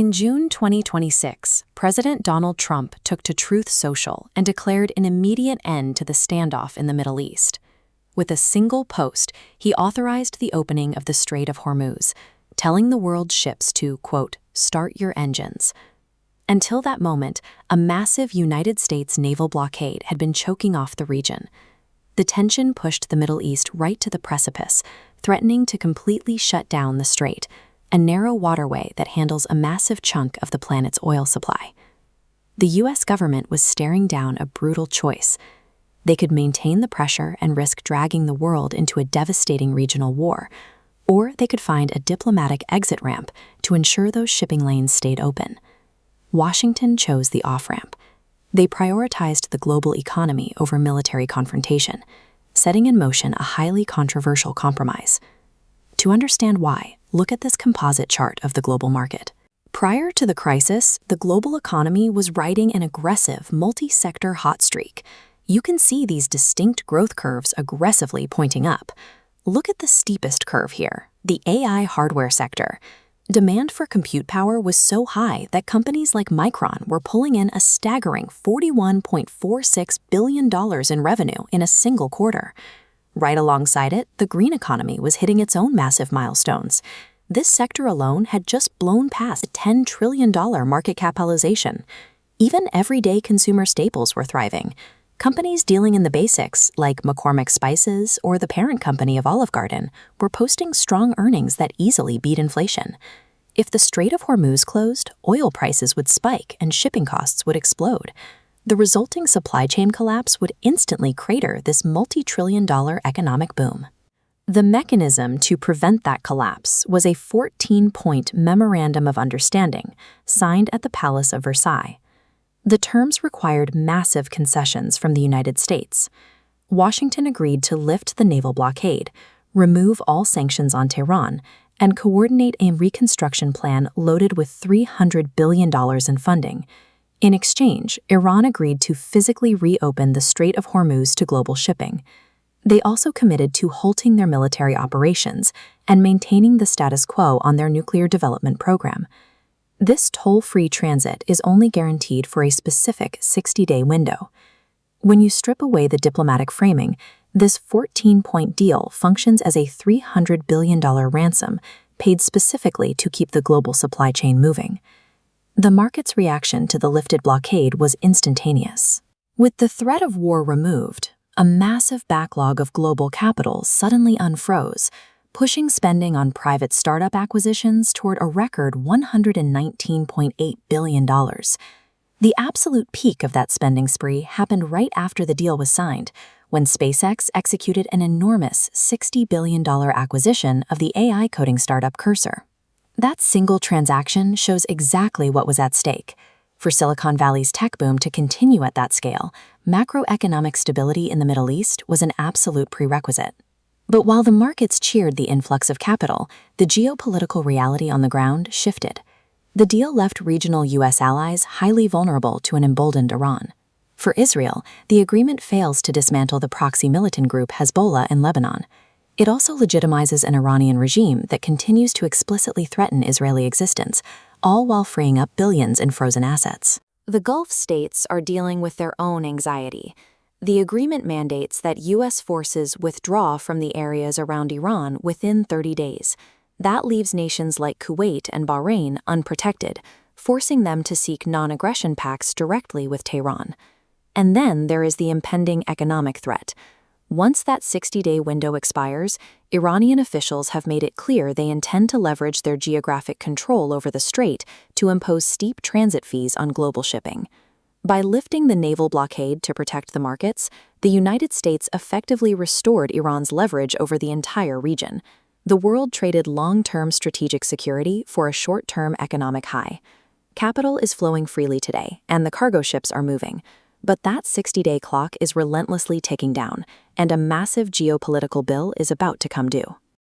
In June 2026, President Donald Trump took to Truth Social and declared an immediate end to the standoff in the Middle East. With a single post, he authorized the opening of the Strait of Hormuz, telling the world's ships to, quote, "start your engines." Until that moment, a massive United States naval blockade had been choking off the region. The tension pushed the Middle East right to the precipice, threatening to completely shut down the strait, a narrow waterway that handles a massive chunk of the planet's oil supply. The U.S. government was staring down a brutal choice. They could maintain the pressure and risk dragging the world into a devastating regional war, or they could find a diplomatic exit ramp to ensure those shipping lanes stayed open. Washington chose the off-ramp. They prioritized the global economy over military confrontation, setting in motion a highly controversial compromise. To understand why, look at this composite chart of the global market. Prior to the crisis, the global economy was riding an aggressive, multi-sector hot streak. You can see these distinct growth curves aggressively pointing up. Look at the steepest curve here, the AI hardware sector. Demand for compute power was so high that companies like Micron were pulling in a staggering $41.46 billion in revenue in a single quarter. Right alongside it, the green economy was hitting its own massive milestones. This sector alone had just blown past a $10 trillion market capitalization. Even everyday consumer staples were thriving. Companies dealing in the basics, like McCormick Spices or the parent company of Olive Garden, were posting strong earnings that easily beat inflation. If the Strait of Hormuz closed, oil prices would spike and shipping costs would explode. The resulting supply chain collapse would instantly crater this multi-trillion-dollar economic boom. The mechanism to prevent that collapse was a 14-point Memorandum of Understanding signed at the Palace of Versailles. The terms required massive concessions from the United States. Washington agreed to lift the naval blockade, remove all sanctions on Tehran, and coordinate a reconstruction plan loaded with $300 billion in funding. In exchange, Iran agreed to physically reopen the Strait of Hormuz to global shipping. They also committed to halting their military operations and maintaining the status quo on their nuclear development program. This toll-free transit is only guaranteed for a specific 60-day window. When you strip away the diplomatic framing, this 14-point deal functions as a $300 billion ransom paid specifically to keep the global supply chain moving. The market's reaction to the lifted blockade was instantaneous. With the threat of war removed, a massive backlog of global capital suddenly unfroze, pushing spending on private startup acquisitions toward a record $119.8 billion. The absolute peak of that spending spree happened right after the deal was signed, when SpaceX executed an enormous $60 billion acquisition of the AI coding startup Cursor. That single transaction shows exactly what was at stake. For Silicon Valley's tech boom to continue at that scale, macroeconomic stability in the Middle East was an absolute prerequisite. But while the markets cheered the influx of capital, the geopolitical reality on the ground shifted. The deal left regional U.S. allies highly vulnerable to an emboldened Iran. For Israel, the agreement fails to dismantle the proxy militant group Hezbollah in Lebanon. It also legitimizes an Iranian regime that continues to explicitly threaten Israeli existence, all while freeing up billions in frozen assets. The Gulf states are dealing with their own anxiety. The agreement mandates that U.S. forces withdraw from the areas around Iran within 30 days. That leaves nations like Kuwait and Bahrain unprotected, forcing them to seek non-aggression pacts directly with Tehran. And then there is the impending economic threat. Once that 60-day window expires, Iranian officials have made it clear they intend to leverage their geographic control over the strait to impose steep transit fees on global shipping. By lifting the naval blockade to protect the markets, the United States effectively restored Iran's leverage over the entire region. The world traded long-term strategic security for a short-term economic high. Capital is flowing freely today, and the cargo ships are moving. But that 60-day clock is relentlessly ticking down, and a massive geopolitical bill is about to come due.